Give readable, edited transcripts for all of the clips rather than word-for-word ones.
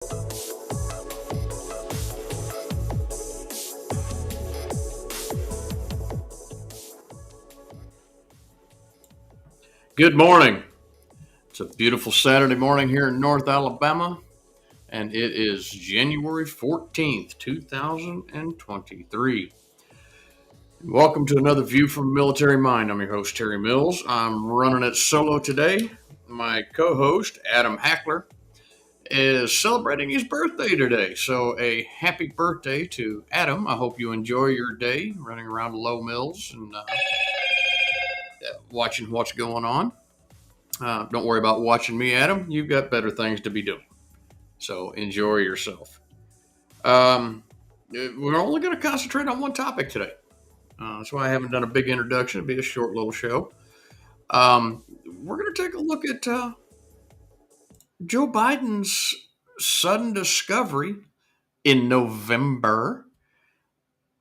Good morning. It's a beautiful Saturday morning here in North Alabama, and it is January 14th, 2023. Welcome to another View from Military Mind. I'm your host, Terry Mills. I'm running it solo today. My co host, Adam Hackler, is celebrating his birthday today. So, a happy birthday to Adam. I hope you enjoy your day running around Low Mills and watching what's going on. Don't worry about watching me, Adam. You've got better things to be doing. So enjoy yourself. We're only going to concentrate on one topic today. That's why I haven't done a big introduction. It'll be a short little show. We're going to take a look at Joe Biden's sudden discovery in November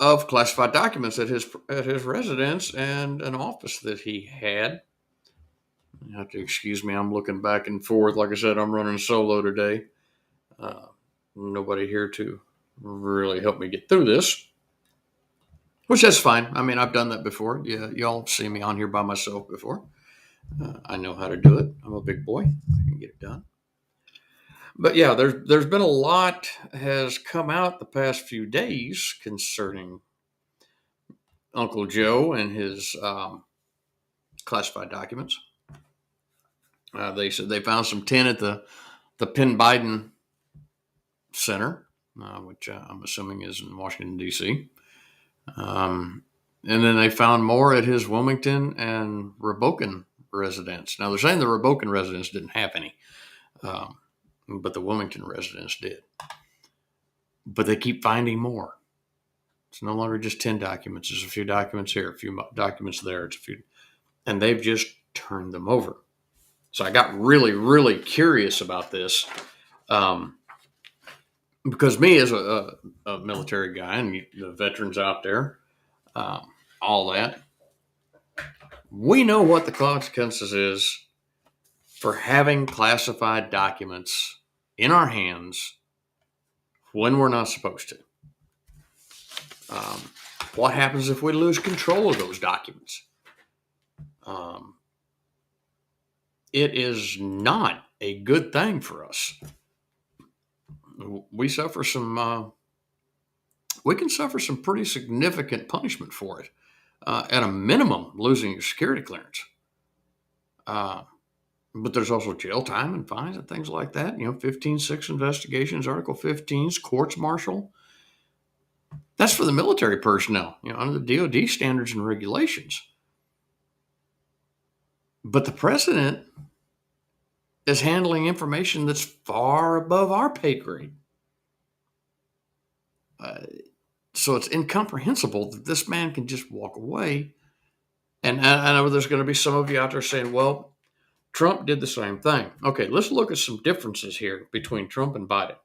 of classified documents at his residence and an office that he had. You have to excuse me. I'm looking back and forth. Like I said, I'm running solo today. Nobody here to really help me get through this, which is fine. I mean, I've done that before. Yeah, y'all see me on here by myself before. I know how to do it. I'm a big boy. I can get it done. But yeah, there's been a lot has come out the past few days concerning Uncle Joe and his classified documents. They said they found some 10 at the Penn Biden Center, which I'm assuming is in Washington, D.C. And then they found more at his Wilmington and Rehoboken residence. Now, they're saying the Rehoboken residence didn't have any, but the Wilmington residence did. But they keep finding more. It's no longer just 10 documents. There's a few documents here, a few documents there. It's a few, and they've just turned them over. So I got really, really curious about this. Because me as a military guy and the veterans out there, all that, we know what the consequences is for having classified documents in our hands when we're not supposed to. What happens if we lose control of those documents? It is not a good thing for us. We suffer some. We can suffer some pretty significant punishment for it. At a minimum, losing your security clearance. But there's also jail time and fines and things like that. 15-6 investigations, Article 15's courts martial. That's for the military personnel, under the DOD standards and regulations. But the president is handling information that's far above our pay grade. So it's incomprehensible that this man can just walk away. And I know there's going to be some of you out there saying, well, Trump did the same thing. Okay, let's look at some differences here between Trump and Biden.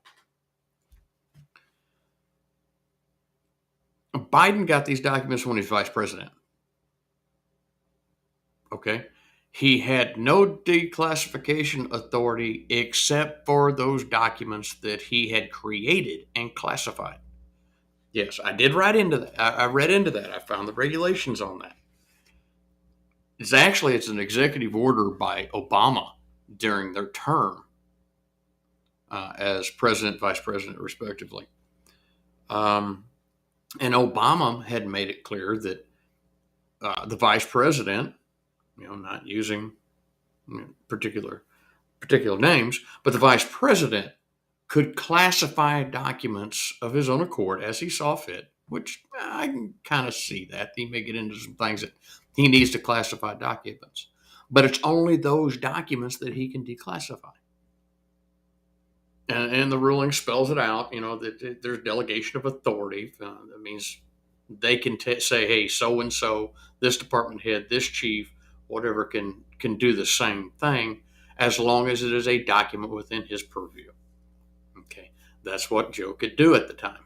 Biden got these documents when he was vice president. Okay. He had no declassification authority except for those documents that he had created and classified. Yes, I did write into that. I read into that. I found the regulations on that. It's an executive order by Obama during their term as president, vice president, respectively. And Obama had made it clear that the vice president, not using particular names, but the vice president could classify documents of his own accord as he saw fit, which I can kind of see that. He may get into some things that he needs to classify documents, but it's only those documents that he can declassify. And the ruling spells it out, that there's delegation of authority. That means they can say, hey, so-and-so, this department head, this chief, whatever can do the same thing as long as it is a document within his purview. Okay, that's what Joe could do at the time.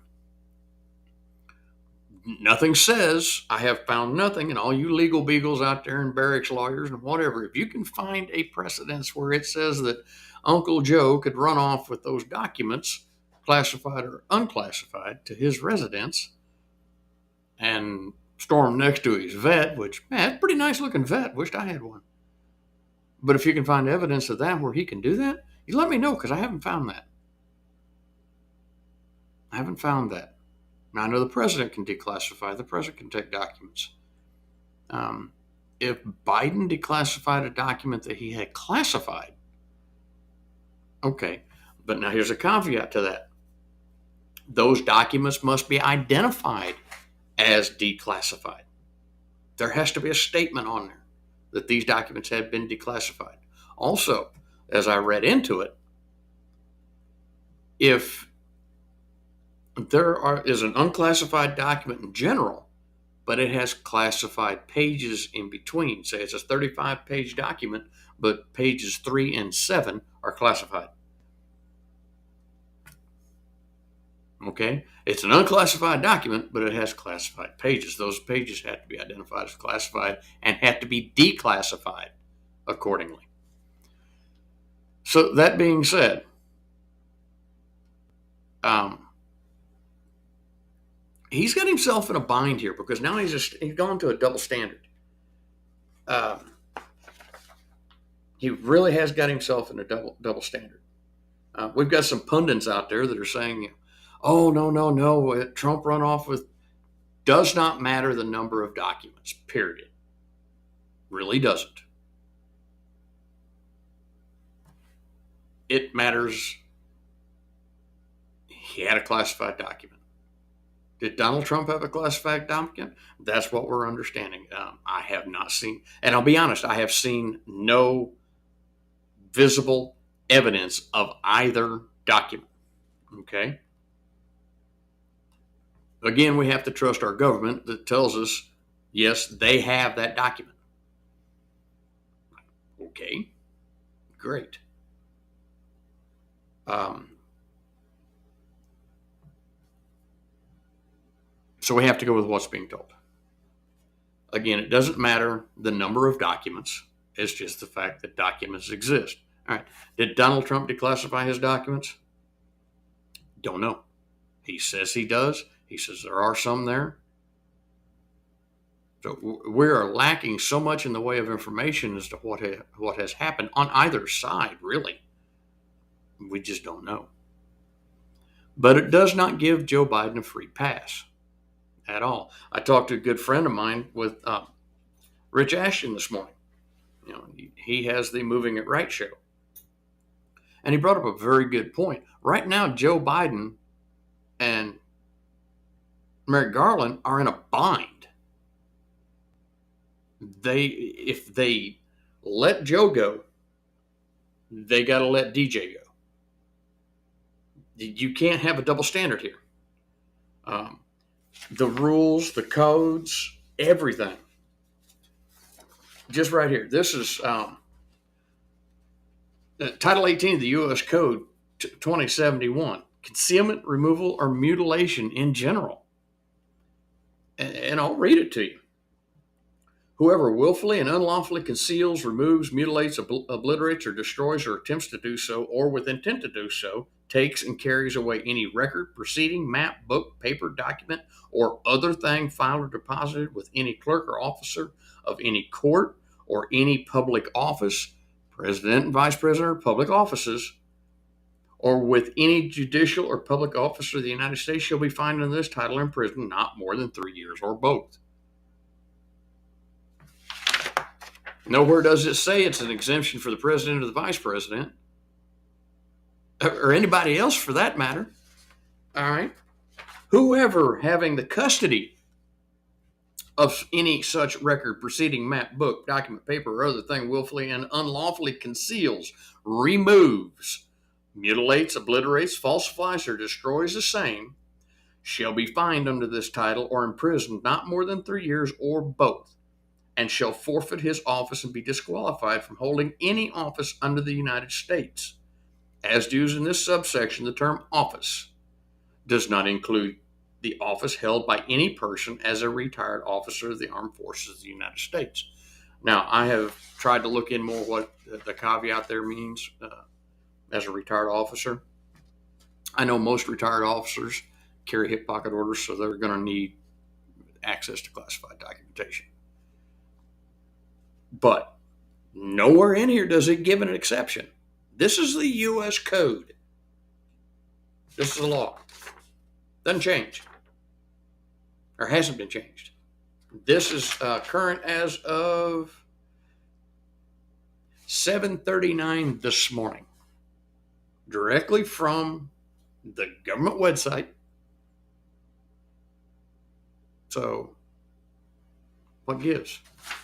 Nothing says, I have found nothing, and all you legal beagles out there and barracks lawyers and whatever, if you can find a precedence where it says that Uncle Joe could run off with those documents, classified or unclassified, to his residence and storm next to his vet, which, man, that's a pretty nice looking vet. Wished I had one. But if you can find evidence of that where he can do that, you let me know, because I haven't found that. I haven't found that. Now, I know the president can declassify, the president can take documents. If Biden declassified a document that he had classified, okay. But now here's a caveat to that. Those documents must be identified as declassified. There has to be a statement on there that these documents have been declassified. Also, as I read into it, if there is an unclassified document in general, but it has classified pages in between, say it's a 35-page document, but pages 3 and 7 are classified. Okay? It's an unclassified document, but it has classified pages. Those pages have to be identified as classified and have to be declassified accordingly. So that being said, he's got himself in a bind here, because now he's gone to a double standard. He really has got himself in a double standard. We've got some pundits out there that are saying, "Oh, no, Trump run off with does not matter the number of documents. Period. Really doesn't. It matters. He had a classified document. Did Donald Trump have a classified document? That's what we're understanding. I have not seen, and I'll be honest, I have seen no visible evidence of either document. Okay? Again, we have to trust our government that tells us, yes, they have that document. Okay, great. So we have to go with what's being told. Again, it doesn't matter the number of documents. It's just the fact that documents exist. All right. Did Donald Trump declassify his documents? Don't know. He says he does. He says there are some there. So we are lacking so much in the way of information as to what has happened on either side, really. We just don't know. But it does not give Joe Biden a free pass at all. I talked to a good friend of mine with Rich Ashton this morning. You know, he has the Moving It Right show. And he brought up a very good point. Right now, Joe Biden and Merrick Garland are in a bind. If they let Joe go, they got to let DJ go. You can't have a double standard here. The rules, the codes, everything. Just right here. This is Title 18 of the U.S. Code 2071. Concealment, removal, or mutilation in general. And I'll read it to you. Whoever willfully and unlawfully conceals, removes, mutilates, obliterates, or destroys, or attempts to do so, or with intent to do so, takes and carries away any record, proceeding, map, book, paper, document, or other thing filed or deposited with any clerk or officer of any court or any public office, president and vice president or public offices, or with any judicial or public officer of the United States shall be fined under this title or imprisoned not more than 3 years or both. Nowhere does it say it's an exemption for the president or the vice president, or anybody else for that matter. All right. Whoever having the custody of any such record, proceeding, map, book, document, paper, or other thing willfully and unlawfully conceals, removes, mutilates, obliterates, falsifies, or destroys the same shall be fined under this title or imprisoned not more than 3 years or both, and shall forfeit his office and be disqualified from holding any office under the United States. As used in this subsection, the term office does not include the office held by any person as a retired officer of the Armed Forces of the United States. Now, I have tried to look in more what the caveat there means. as a retired officer. I know most retired officers carry hip pocket orders, so they're going to need access to classified documentation. But nowhere in here does it give an exception. This is the U.S. Code. This is the law. Doesn't change, or hasn't been changed. This is current as of 7:39 this morning, directly from the government website. So, what gives?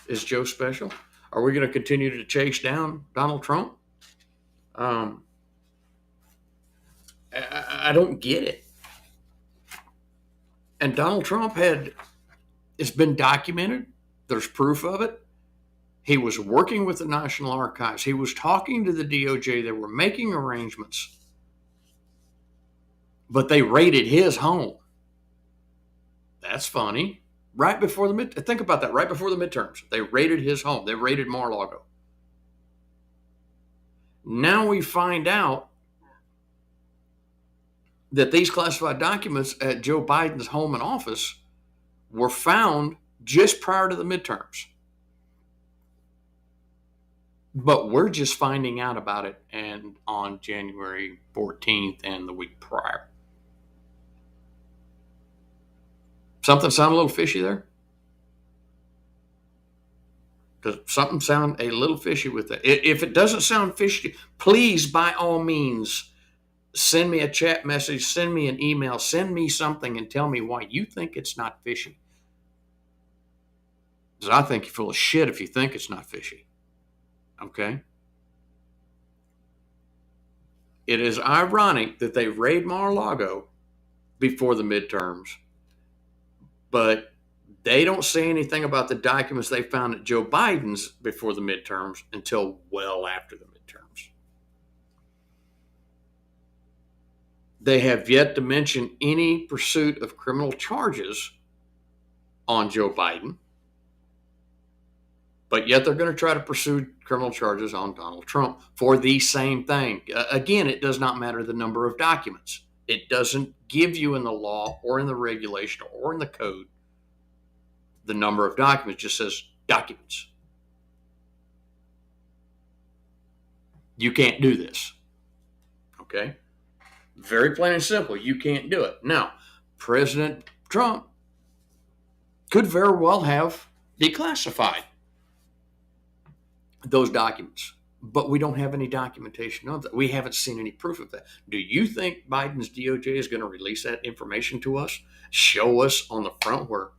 Is Joe special? Are we going to continue to chase down Donald Trump? Um, I don't get it. And Donald Trump it's been documented. There's proof of it. He was working with the National Archives. He was talking to the DOJ. They were making arrangements, but they raided his home. That's funny. Right before think about that. Right before the midterms, they raided his home. They raided Mar-a-Lago. Now we find out that these classified documents at Joe Biden's home and office were found just prior to the midterms. But we're just finding out about it and on January 14th and the week prior. Something sound a little fishy there? Does something sound a little fishy with it? If it doesn't sound fishy, please, by all means, send me a chat message, send me an email, send me something and tell me why you think it's not fishy. Because I think you're full of shit if you think it's not fishy. Okay? It is ironic that they raid Mar-a-Lago before the midterms, but they don't say anything about the documents they found at Joe Biden's before the midterms until well after the midterms. They have yet to mention any pursuit of criminal charges on Joe Biden, but yet they're going to try to pursue criminal charges on Donald Trump for the same thing. Again, it does not matter the number of documents. It doesn't give you in the law or in the regulation or in the code the number of documents. It just says documents. You can't do this. Okay? Very plain and simple. You can't do it. Now, President Trump could very well have declassified those documents, but we don't have any documentation of that. We haven't seen any proof of that. Do you think Biden's DOJ is going to release that information to us? Show us on the front where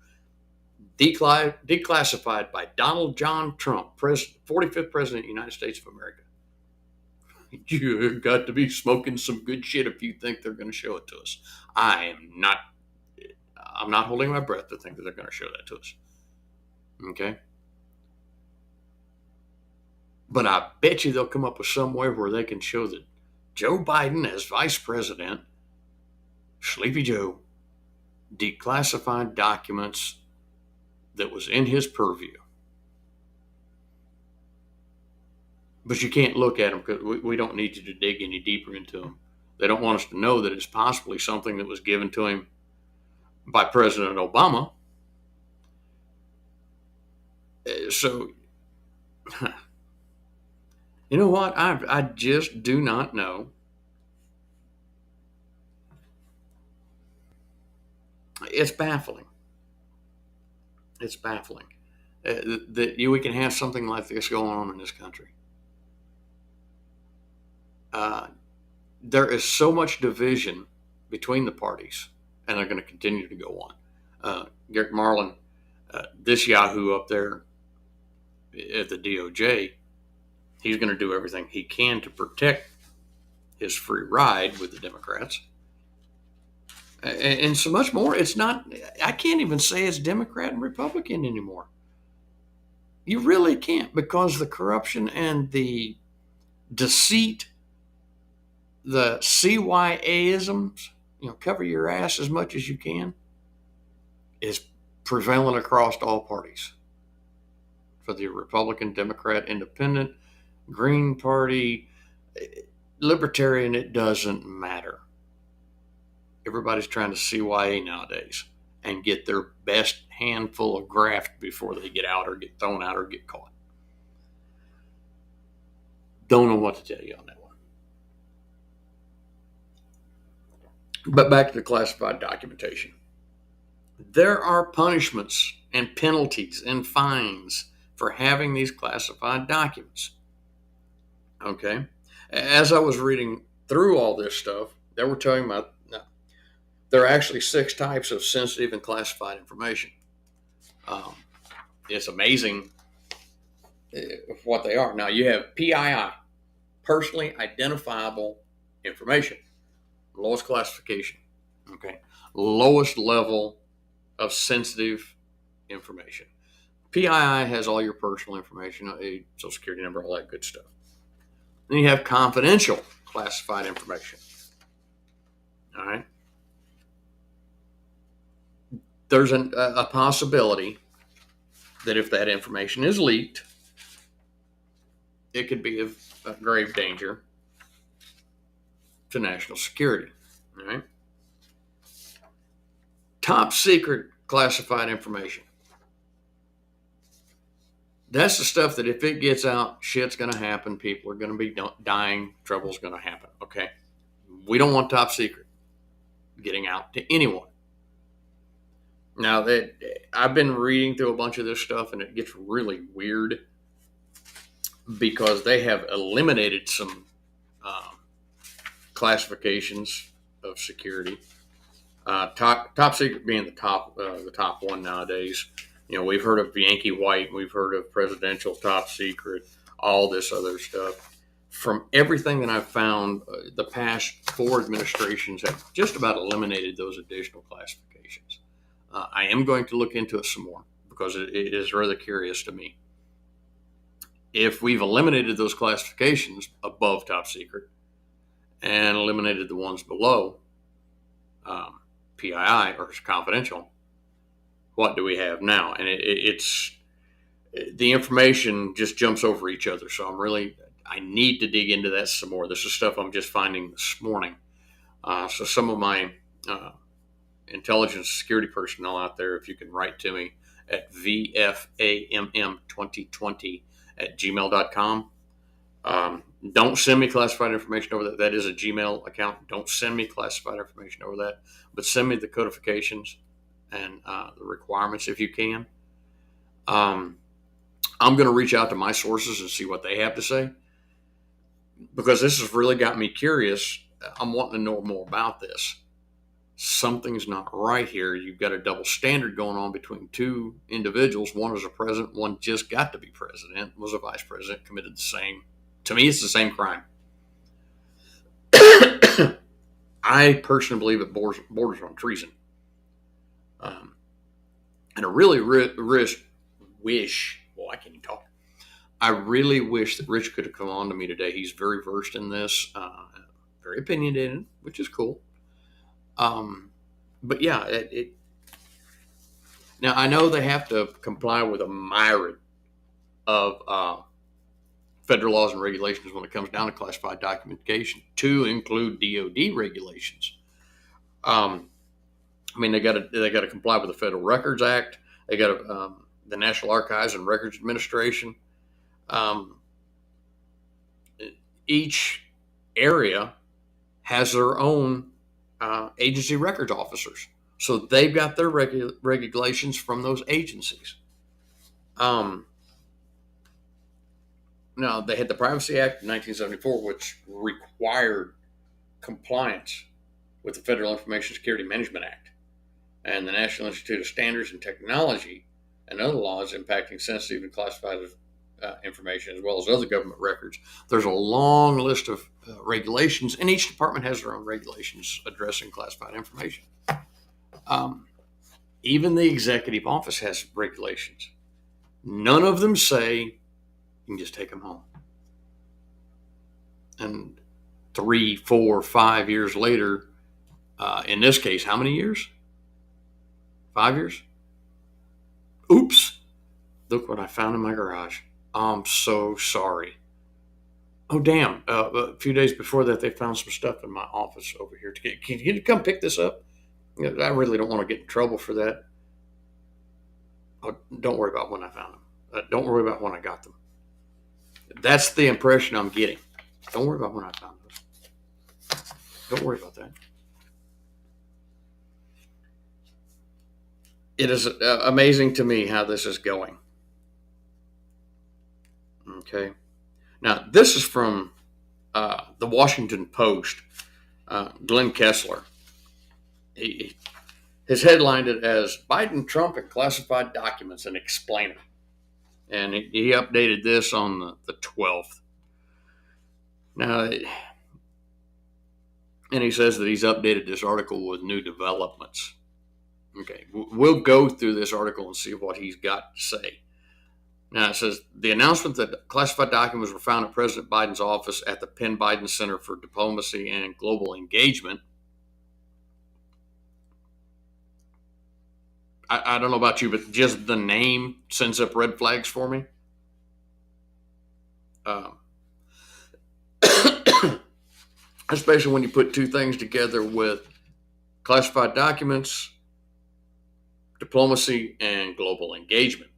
declassified by Donald John Trump, 45th President of the United States of America. You've got to be smoking some good shit if you think they're going to show it to us. I'm not holding my breath to think that they're going to show that to us. Okay? But I bet you they'll come up with some way where they can show that Joe Biden, as vice president, Sleepy Joe, declassified documents that was in his purview. But you can't look at them because we don't need you to dig any deeper into them. They don't want us to know that it's possibly something that was given to him by President Obama. So, you know what? I just do not know. It's baffling. It's baffling that we can have something like this going on in this country. There is so much division between the parties, and they're going to continue to go on. Garrett Marlin, this Yahoo up there at the DOJ, he's going to do everything he can to protect his free ride with the Democrats. And so much more. It's not, I can't even say it's Democrat and Republican anymore. You really can't, because the corruption and the deceit, the CYA-isms, cover your ass as much as you can, is prevalent across all parties. For the Republican, Democrat, Independent, Green Party. Libertarian, it doesn't matter. Everybody's trying to CYA nowadays and get their best handful of graft before they get out or get thrown out or get caught. Don't know what to tell you on that one. But back to the classified documentation. There are punishments and penalties and fines for having these classified documents. Okay? As I was reading through all this stuff, they were talking about there are actually 6 types of sensitive and classified information. It's amazing what they are. Now, you have PII, personally identifiable information, lowest classification, okay, lowest level of sensitive information. PII has all your personal information, a social security number, all that good stuff. Then you have confidential classified information. All right. There's a possibility that if that information is leaked, it could be of grave danger to national security. All right. Top secret classified information. That's the stuff that if it gets out, shit's going to happen. People are going to be dying. Trouble's going to happen. Okay. We don't want top secret getting out to anyone. Now that I've been reading through a bunch of this stuff, and it gets really weird because they have eliminated some classifications of security. Top secret being the top one nowadays. You know, we've heard of Yankee White, we've heard of presidential top secret, all this other stuff. From everything that I've found, the past 4 administrations have just about eliminated those additional classifications. I am going to look into it some more because it is rather curious to me. If we've eliminated those classifications above top secret and eliminated the ones below PII or confidential, what do we have now? And it's the information just jumps over each other. So I need to dig into that some more. This is stuff I'm just finding this morning. So some of my intelligence security personnel out there, if you can write to me at vfamm2020@gmail.com. Don't send me classified information over that. That is a Gmail account. Don't send me classified information over that, but send me the codifications and the requirements if you can. I'm going to reach out to my sources and see what they have to say because this has really got me curious. I'm wanting to know more about this. Something's not right here. You've got a double standard going on between 2 individuals. One was a president, one just got to be president, was a vice president, committed the same. To me, it's the same crime. I personally believe it borders on treason. And I really wish, well, I can't even talk. I really wish that Rich could have come on to me today. He's very versed in this, very opinionated, which is cool. But yeah, now I know they have to comply with a myriad of federal laws and regulations when it comes down to classified documentation, to include DoD regulations. I mean, they got to comply with the Federal Records Act. They got to the National Archives and Records Administration. Each area has their own agency records officers, so they've got their regulations from those agencies. Now, they had the Privacy Act of 1974, which required compliance with the Federal Information Security Management Act and the National Institute of Standards and Technology and other laws impacting sensitive and classified information, as well as other government records. There's a long list of regulations, and each department has their own regulations addressing classified information. Even the executive office has regulations. None of them say you can just take them home. And 3, 4, 5 years later, in this case, how many years? 5 years? Oops. Look what I found in my garage. I'm so sorry. Oh, damn. A few days before that, they found some stuff in my office over here. Can you come pick this up? I really don't want to get in trouble for that. Oh, don't worry about when I found them. Don't worry about when I got them. That's the impression I'm getting. Don't worry about when I found those. Don't worry about that. It is amazing to me how this is going. Okay. Now, this is from the Washington Post. Glenn Kessler. He has headlined it as Biden, Trump, and classified documents, an explainer. And he updated this on the 12th. Now, and he says that he's updated this article with new developments. Okay, we'll go through this article and see what he's got to say. Now, it says the announcement that classified documents were found at President Biden's office at the Penn Biden Center for Diplomacy and Global Engagement. I don't know about you, but just the name sends up red flags for me. Um, especially when you put two things together with classified documents, diplomacy, and global engagement.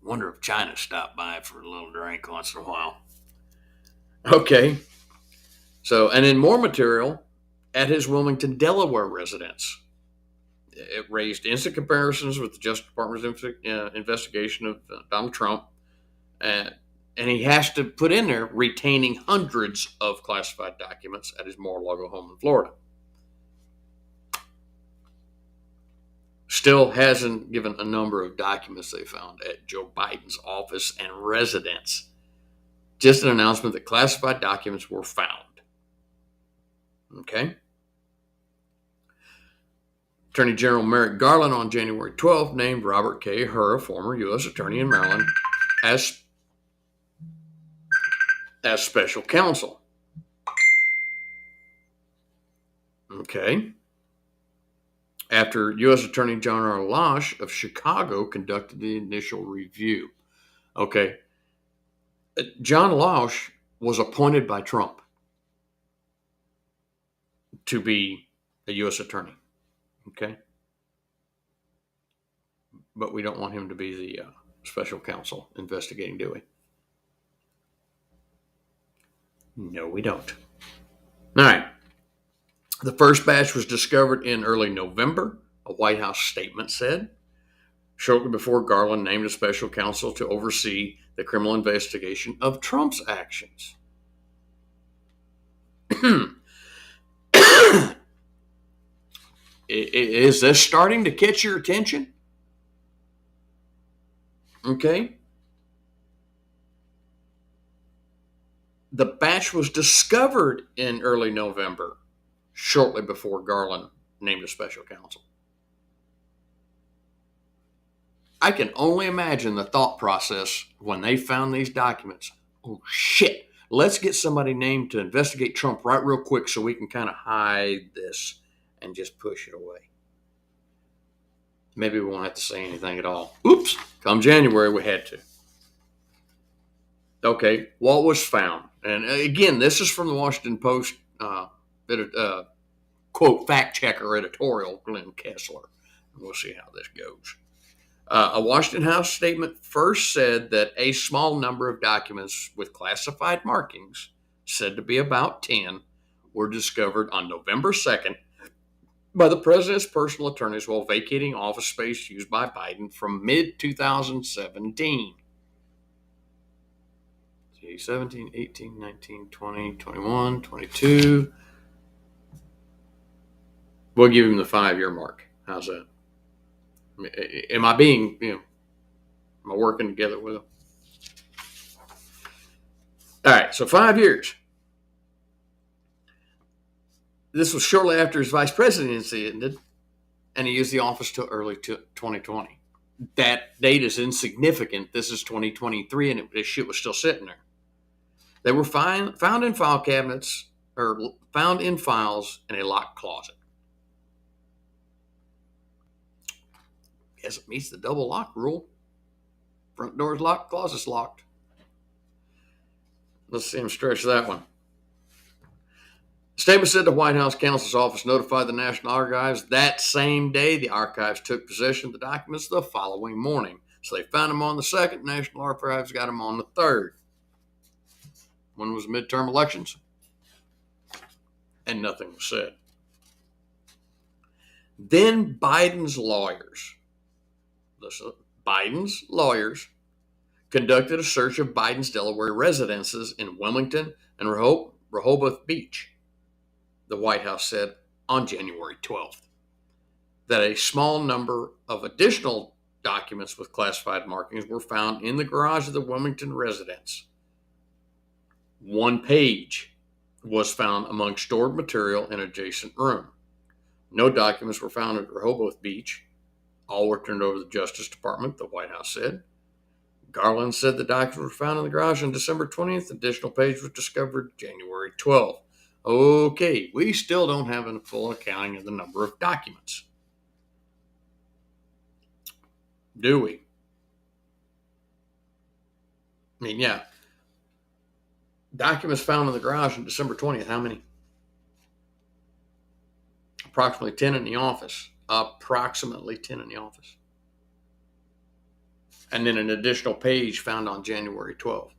Wonder if China stopped by for a little drink once in a while. Okay. So, and in more material, at his Wilmington, Delaware residence, it raised instant comparisons with the Justice Department's investigation of Donald Trump. And he has to put in there retaining hundreds of classified documents at his Mar-a-Lago home in Florida. Still hasn't given a number of documents they found at Joe Biden's office and residence. Just an announcement that classified documents were found. Okay. Attorney General Merrick Garland on January 12th named Robert K. Hur, former U.S. Attorney in Maryland, as special counsel. Okay. After U.S. Attorney John R. Losh of Chicago conducted the initial review. Okay. John Losh was appointed by Trump to be a U.S. attorney. Okay. But we don't want him to be the special counsel investigating, do we? No, we don't. All right. The first batch was discovered in early November, a White House statement said, shortly before Garland named a special counsel to oversee the criminal investigation of Trump's actions. Is this starting to catch your attention? Okay. The batch was discovered in early November, shortly before Garland named a special counsel. I can only imagine the thought process when they found these documents. Oh, shit. Let's get somebody named to investigate Trump right real quick so we can kind of hide this and just push it away. Maybe we won't have to say anything at all. Oops. Come January, we had to. Okay. What was found? And again, this is from the Washington Post, quote, fact checker editorial, Glenn Kessler. We'll see how this goes. A Washington House statement first said that a small number of documents with classified markings, said to be about 10, were discovered on November 2nd by the president's personal attorneys while vacating office space used by Biden from mid-2017. 17, 18, 19, 20, 21, 22. We'll give him the 5-year mark. How's that? Am I being, am I working together with him? All right, so 5 years. This was shortly after his vice presidency ended, and he used the office till early 2020. That date is insignificant. This is 2023, and this shit was still sitting there. They were found in file cabinets, or found in files in a locked closet. Guess it meets the double lock rule. Front door's locked, closet's locked. Let's see him stretch that one. The statement said the White House counsel's office notified the National Archives that same day. The archives took possession of the documents the following morning. So they found them on the 2nd. National Archives got them on the 3rd. When was midterm elections? And nothing was said. Then Biden's lawyers, listen, Biden's lawyers conducted a search of Biden's Delaware residences in Wilmington and Rehoboth Beach. The White House said on January 12th that a small number of additional documents with classified markings were found in the garage of the Wilmington residence. One page was found among stored material in an adjacent room. No documents were found at Rehoboth Beach. All were turned over to the Justice Department, the White House said. Garland said the documents were found in the garage on December 20th. Additional page was discovered January 12th. Okay, we still don't have a full accounting of the number of documents. Do we? I mean, yeah. Documents found in the garage on December 20th. How many? Approximately 10 in the office. Approximately 10 in the office. And then an additional page found on January 12th.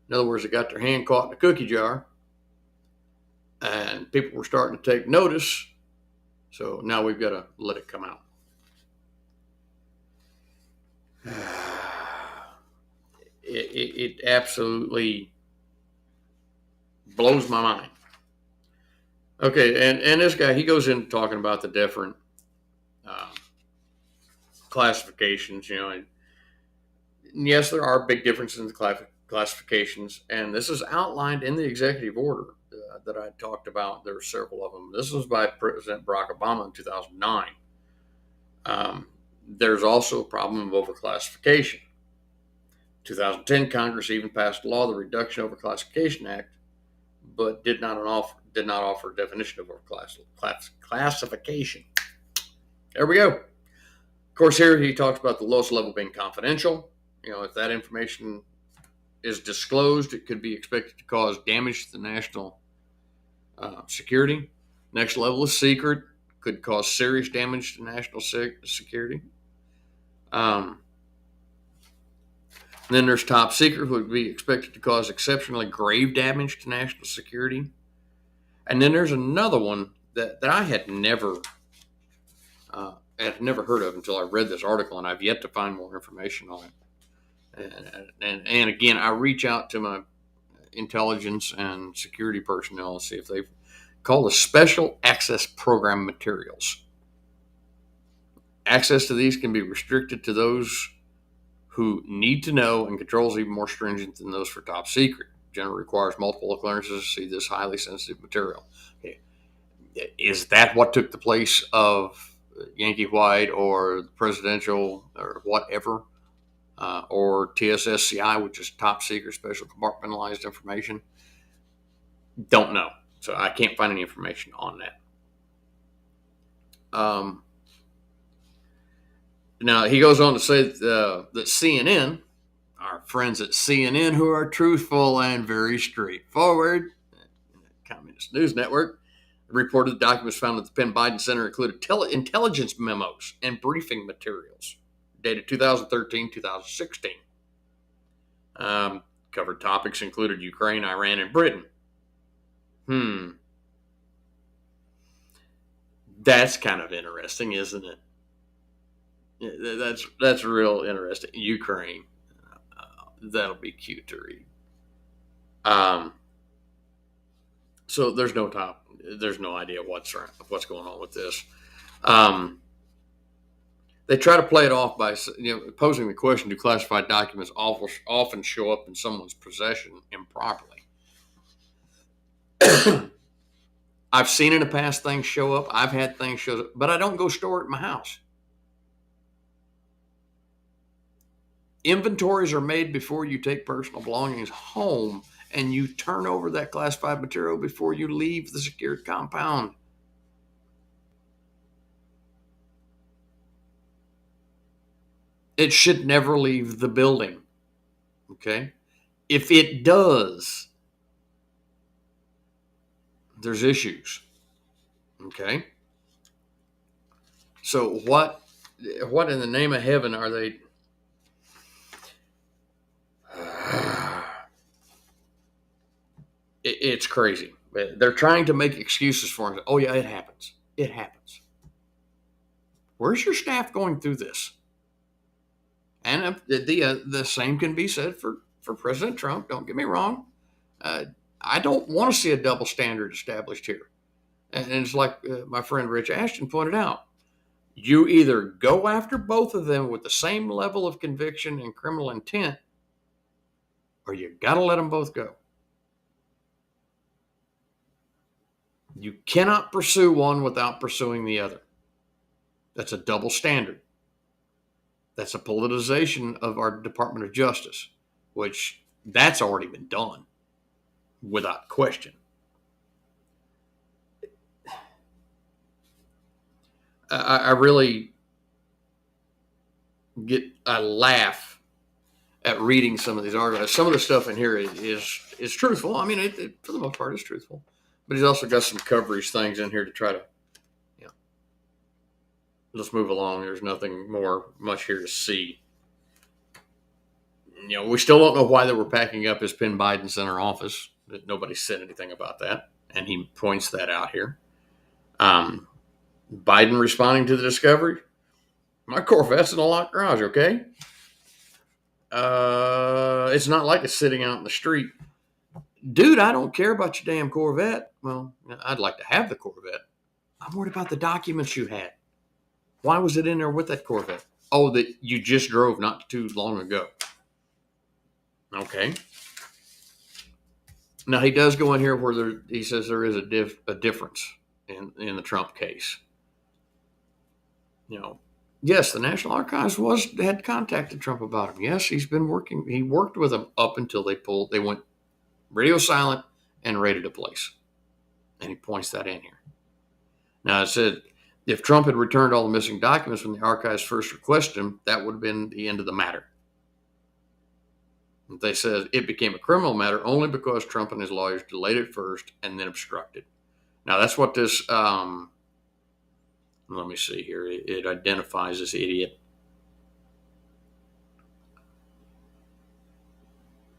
In other words, they got their hand caught in a cookie jar. And people were starting to take notice. So now we've got to let it come out. It absolutely blows my mind. Okay, and this guy, he goes in talking about the different classifications, and yes, there are big differences in the classifications, and this is outlined in the executive order that I talked about. There are several of them. This was by President Barack Obama in 2009. There's also a problem of overclassification. 2010, Congress even passed a law, the Reduction Overclassification Act, but did not offer a definition of classification. There we go. Of course, here he talks about the lowest level being confidential. If that information is disclosed, it could be expected to cause damage to the national security. Next level is secret, could cause serious damage to national security. Then there's top secret, would be expected to cause exceptionally grave damage to national security. And then there's another one that I had never heard of until I read this article, and I've yet to find more information on it. And again, I reach out to my intelligence and security personnel and see if they've called the Special Access Program materials. Access to these can be restricted to those who need to know, and controls even more stringent than those for top secret. Generally requires multiple clearances to see this highly sensitive material. Okay. Is that what took the place of Yankee White or the presidential or whatever, or TSSCI, which is top secret special compartmentalized information? Don't know. So I can't find any information on that. Now, he goes on to say that CNN, our friends at CNN, who are truthful and very straightforward, Communist News Network, reported the documents found at the Penn Biden Center included intelligence memos and briefing materials dated 2013, 2016. Covered topics included Ukraine, Iran, and Britain. That's kind of interesting, isn't it? That's real interesting. Ukraine, that'll be cute to read. So there's no idea what's going on with this. They try to play it off by posing the question: do classified documents often show up in someone's possession improperly? I've seen in the past things show up. I've had things show up, but I don't go store it in my house. Inventories are made before you take personal belongings home, and you turn over that classified material before you leave the secured compound. It should never leave the building. Okay. If it does, there's issues. Okay. So what in the name of heaven are they? It's crazy. They're trying to make excuses for him. Oh yeah, it happens. It happens. Where's your staff going through this? And the same can be said for President Trump. Don't get me wrong. Uh, I don't want to see a double standard established here. And it's like my friend Rich Ashton pointed out. You either go after both of them with the same level of conviction and criminal intent, or you got to let them both go. You cannot pursue one without pursuing the other. That's a double standard. That's a politicization of our Department of Justice, which that's already been done without question. I really I laugh at reading some of these articles. Some of the stuff in here is truthful. I mean, it for the most part is truthful, but he's also got some coverage things in here to try to, you know, let's move along. There's nothing more much here to see. You know, we still don't know why they were packing up his Penn Biden Center office. Nobody said anything about that, and he points that out here. Biden responding to the discovery. My Corvette's in a locked garage, okay? It's not like it's sitting out in the street. Dude, I don't care about your damn Corvette. Well, I'd like to have the Corvette. I'm worried about the documents you had. Why was it in there with that Corvette? Oh, that you just drove not too long ago. Okay. Now, he does go in here where he says there is a difference in the Trump case. You know, yes, the National Archives had contacted Trump about him. Yes, he worked with them up until they went radio silent and raided a place. And he points that in here. Now, it said if Trump had returned all the missing documents when the archives first requested them, that would have been the end of the matter. They said it became a criminal matter only because Trump and his lawyers delayed it first and then obstructed. Now, that's what this, let me see here. It identifies this idiot.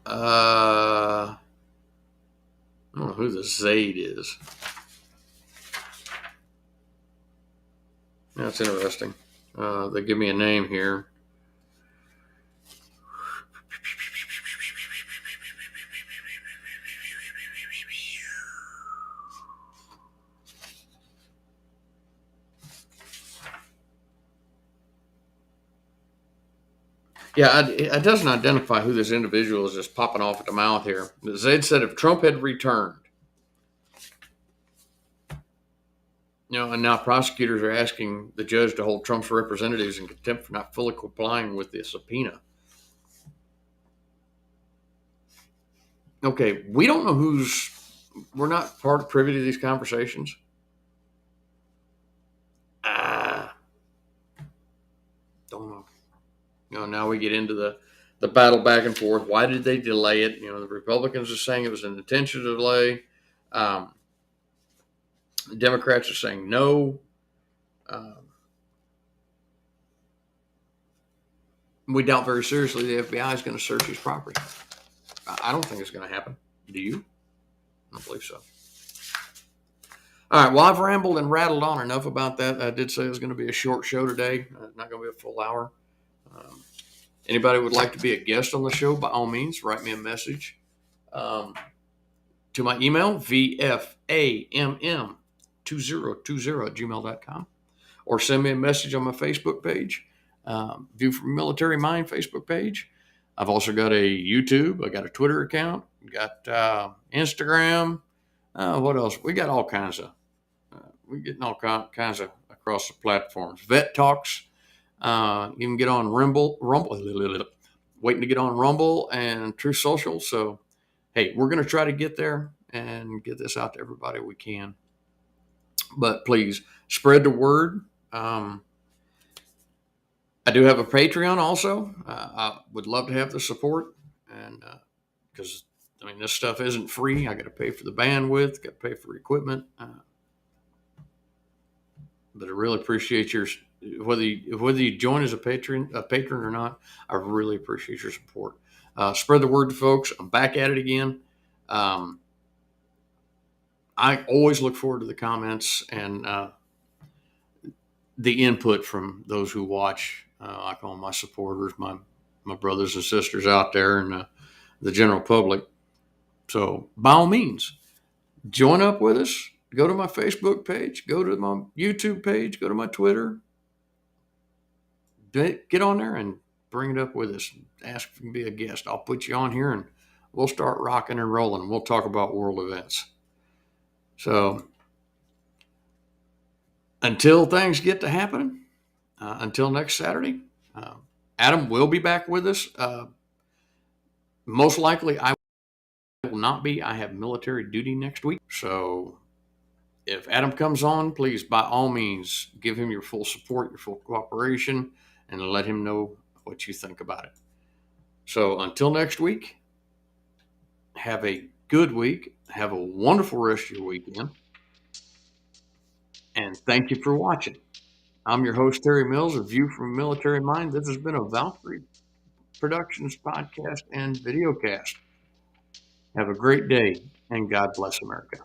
I don't know who the Zaid is. That's interesting. They give me a name here. Yeah, it doesn't identify who this individual is just popping off at the mouth here. Zaid said if Trump had returned, and now prosecutors are asking the judge to hold Trump's representatives in contempt for not fully complying with the subpoena. Okay, we don't know we're not privy to these conversations. Don't know. Now we get into the battle back and forth. Why did they delay it? The Republicans are saying it was an intentional delay. The Democrats are saying no. We doubt very seriously the FBI is going to search his property. I don't think it's going to happen. Do you? I don't believe so. All right. Well, I've rambled and rattled on enough about that. I did say it was going to be a short show today. Not going to be a full hour. Anybody would like to be a guest on the show, by all means, write me a message to my email, vfamm2020@gmail.com, or send me a message on my Facebook page, View from Military Mind Facebook page. I've also got a YouTube. I got a Twitter account. Got Instagram. What else? We got all kinds of. We're getting all kinds of across the platforms. Vet Talks. You can get on Rumble, waiting to get on Rumble and Truth Social. So, hey, we're going to try to get there and get this out to everybody we can. But please spread the word. I do have a Patreon also. I would love to have the support, and because I mean, this stuff isn't free. I got to pay for the bandwidth, got to pay for equipment. But I really appreciate your whether you join as a patron or not. I really appreciate your support. Spread the word to folks. I'm back at it again. Um, I always look forward to the comments and the input from those who watch. I call them my supporters, my brothers and sisters out there, and the general public. So by all means, join up with us. Go to my Facebook page. Go to my YouTube page. Go to my Twitter. Get on there and bring it up with us. Ask if you can be a guest. I'll put you on here and we'll start rocking and rolling. We'll talk about world events. So until things get to happening, until next Saturday, uh, Adam will be back with us. Most likely, I will not be. I have military duty next week. So if Adam comes on, please, by all means, give him your full support, your full cooperation, and let him know what you think about it. So until next week, have a good week. Have a wonderful rest of your weekend. And thank you for watching. I'm your host, Terry Mills, of View from Military Mind. This has been a Valkyrie Productions podcast and videocast. Have a great day, and God bless America.